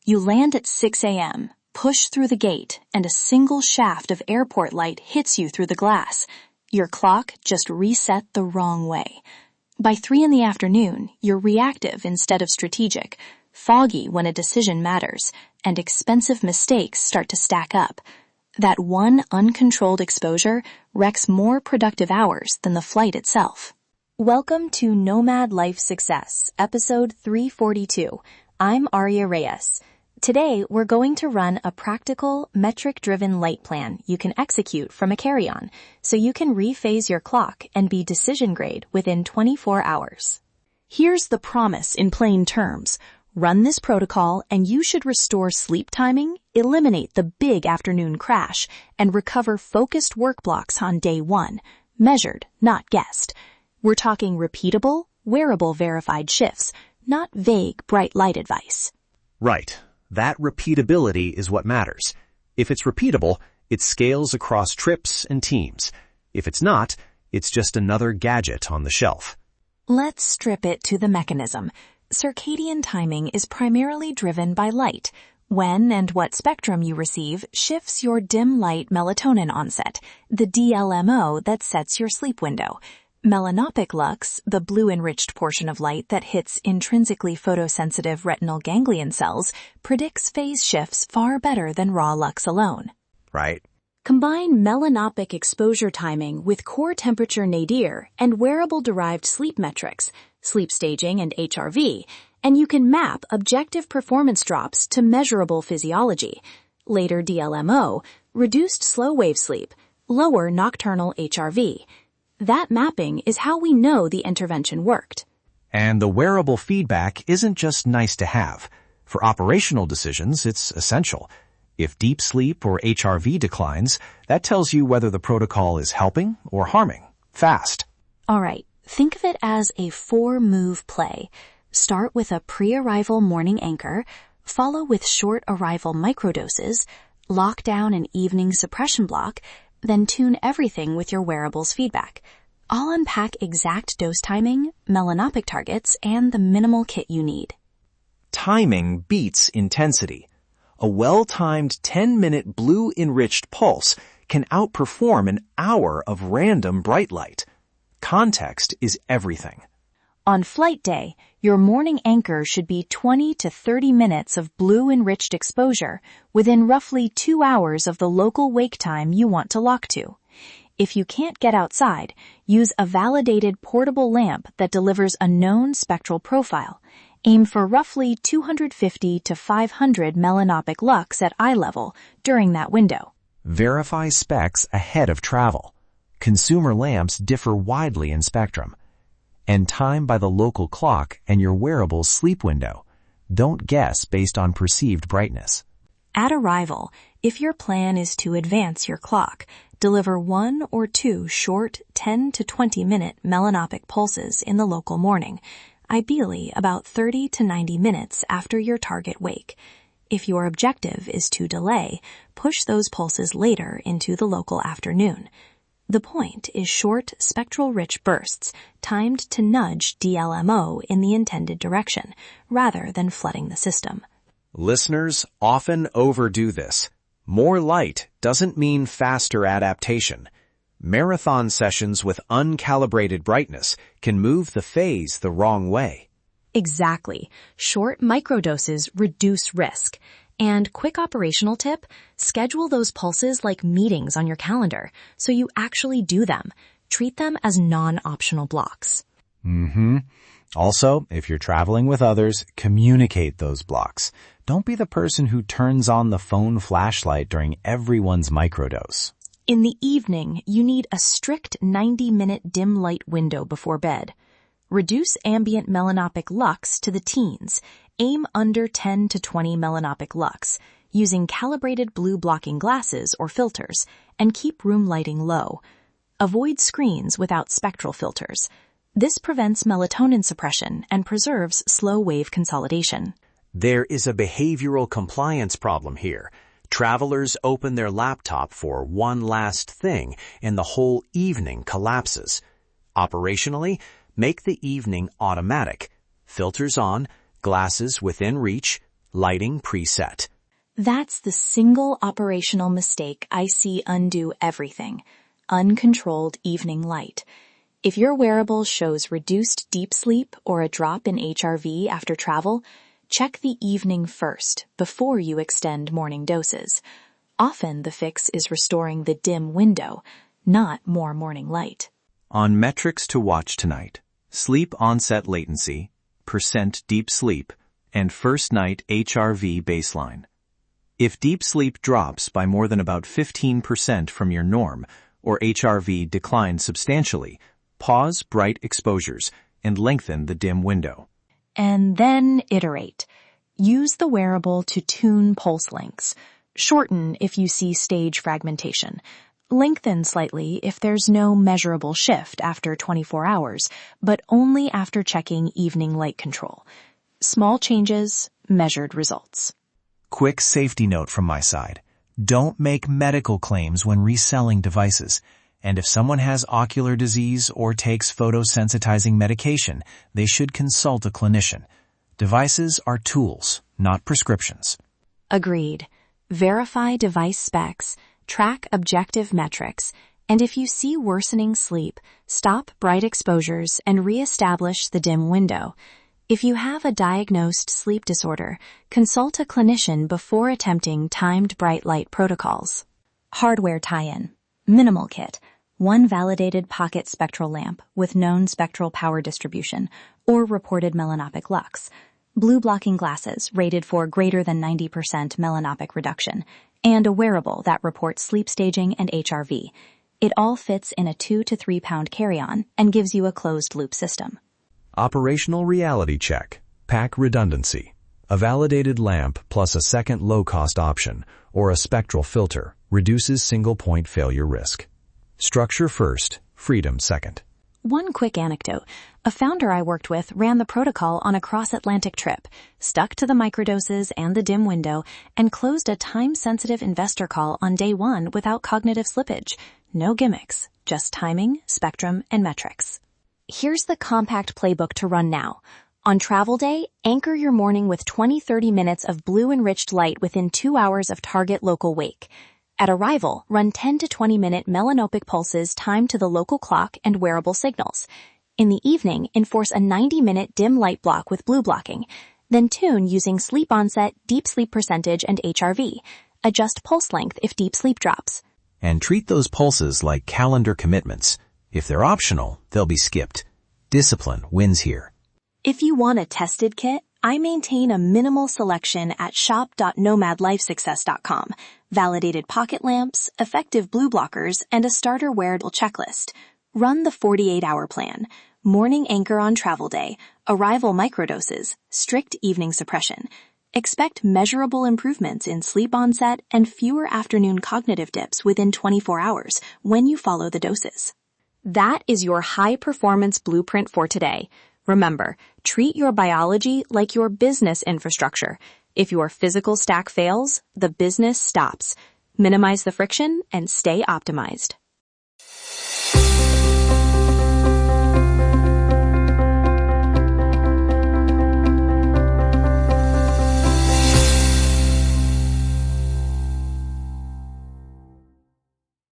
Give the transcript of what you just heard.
You land at 6 a.m., push through the gate, and a single shaft of airport light hits you through the glass. Your clock just reset the wrong way. By 3 in the afternoon, you're reactive instead of strategic, foggy when a decision matters, and expensive mistakes start to stack up. That one uncontrolled exposure wrecks more productive hours than the flight itself. Welcome to Nomad Life Success, episode 342. I'm Aria Reyes. Today, we're going to run a practical, metric-driven light plan you can execute from a carry-on, so you can rephase your clock and be decision grade within 24 hours. Here's the promise in plain terms. Run this protocol and you should restore sleep timing, eliminate the big afternoon crash, and recover focused work blocks on day one. Measured, not guessed. We're talking repeatable, wearable verified shifts, not vague bright light advice. Right. That repeatability is what matters. If it's repeatable, it scales across trips and teams. If it's not, it's just another gadget on the shelf. Let's strip it to the mechanism. Circadian timing is primarily driven by light. When and what spectrum you receive shifts your dim light melatonin onset, the DLMO that sets your sleep window. Melanopic lux, the blue-enriched portion of light that hits intrinsically photosensitive retinal ganglion cells, predicts phase shifts far better than raw lux alone. Right. Combine melanopic exposure timing with core temperature nadir and wearable-derived sleep metrics, sleep staging and HRV, and you can map objective performance drops to measurable physiology. Later DLMO, reduced slow-wave sleep, lower nocturnal HRV. That mapping is how we know the intervention worked. And the wearable feedback isn't just nice to have. For operational decisions, it's essential. If deep sleep or HRV declines, that tells you whether the protocol is helping or harming, fast. All right, think of it as a 4-move play. Start with a pre-arrival morning anchor, follow with short arrival microdoses, lock down an evening suppression block, then tune everything with your wearables feedback. I'll unpack exact dose timing, melanopic targets, and the minimal kit you need. Timing beats intensity. A well-timed 10-minute blue-enriched pulse can outperform an hour of random bright light. Context is everything. On flight day, your morning anchor should be 20 to 30 minutes of blue-enriched exposure within roughly 2 hours of the local wake time you want to lock to. If you can't get outside, use a validated portable lamp that delivers a known spectral profile. Aim for roughly 250 to 500 melanopic lux at eye level during that window. Verify specs ahead of travel. Consumer lamps differ widely in spectrum. And time by the local clock and your wearable's sleep window. Don't guess based on perceived brightness. At arrival, if your plan is to advance your clock, deliver 1 or 2 short 10 to 20 minute melanopic pulses in the local morning, ideally about 30 to 90 minutes after your target wake. If your objective is to delay, push those pulses later into the local afternoon. The point is short, spectral-rich bursts timed to nudge DLMO in the intended direction, rather than flooding the system. Listeners often overdo this. More light doesn't mean faster adaptation. Marathon sessions with uncalibrated brightness can move the phase the wrong way. Exactly. Short microdoses reduce risk. And quick operational tip, schedule those pulses like meetings on your calendar so you actually do them. Treat them as non-optional blocks. Also, if you're traveling with others, communicate those blocks. Don't be the person who turns on the phone flashlight during everyone's microdose. In the evening, you need a strict 90-minute dim light window before bed. Reduce ambient melanopic lux to the teens. Aim under 10 to 20 melanopic lux, using calibrated blue blocking glasses or filters, and keep room lighting low. Avoid screens without spectral filters. This prevents melatonin suppression and preserves slow wave consolidation. There is a behavioral compliance problem here. Travelers open their laptop for one last thing, and the whole evening collapses. Operationally, make the evening automatic. Filters on, glasses within reach, lighting preset. That's the single operational mistake I see undo everything. Uncontrolled evening light. If your wearable shows reduced deep sleep or a drop in HRV after travel, check the evening first before you extend morning doses. Often the fix is restoring the dim window, not more morning light. On metrics to watch tonight, sleep onset latency, percent deep sleep, and first night HRV baseline. If deep sleep drops by more than about 15% from your norm, or HRV declines substantially, pause bright exposures and lengthen the dim window. And then iterate. Use the wearable to tune pulse lengths. Shorten if you see stage fragmentation. Lengthen slightly if there's no measurable shift after 24 hours, but only after checking evening light control. Small changes, measured results. Quick safety note from my side. Don't make medical claims when reselling devices. And if someone has ocular disease or takes photosensitizing medication, they should consult a clinician. Devices are tools, not prescriptions. Agreed. Verify device specs, track objective metrics, and if you see worsening sleep, stop bright exposures and reestablish the dim window. If you have a diagnosed sleep disorder, consult a clinician before attempting timed bright light protocols. Hardware tie-in. Minimal kit. One validated pocket spectral lamp with known spectral power distribution or reported melanopic lux. Blue blocking glasses rated for greater than 90% melanopic reduction, and a wearable that reports sleep staging and HRV. It all fits in a 2 to 3 pound carry-on and gives you a closed-loop system. Operational reality check. Pack redundancy. A validated lamp plus a second low-cost option, or a spectral filter, reduces single-point failure risk. Structure first, freedom second. One quick anecdote. A founder I worked with ran the protocol on a cross-Atlantic trip, stuck to the microdoses and the dim window, and closed a time-sensitive investor call on day 1 without cognitive slippage. No gimmicks, just timing, spectrum, and metrics. Here's the compact playbook to run now. On travel day, anchor your morning with 20-30 minutes of blue-enriched light within 2 hours of target local wake. At arrival, run 10 to 20-minute melanopic pulses timed to the local clock and wearable signals. In the evening, enforce a 90-minute dim light block with blue blocking. Then tune using sleep onset, deep sleep percentage, and HRV. Adjust pulse length if deep sleep drops. And treat those pulses like calendar commitments. If they're optional, they'll be skipped. Discipline wins here. If you want a tested kit, I maintain a minimal selection at shop.nomadlifesuccess.com. Validated pocket lamps, effective blue blockers, and a starter wearable checklist. Run the 48-hour plan. Morning anchor on travel day, arrival microdoses, strict evening suppression. Expect measurable improvements in sleep onset and fewer afternoon cognitive dips within 24 hours when you follow the doses. That is your high-performance blueprint for today. Remember, treat your biology like your business infrastructure. If your physical stack fails, the business stops. Minimize the friction and stay optimized.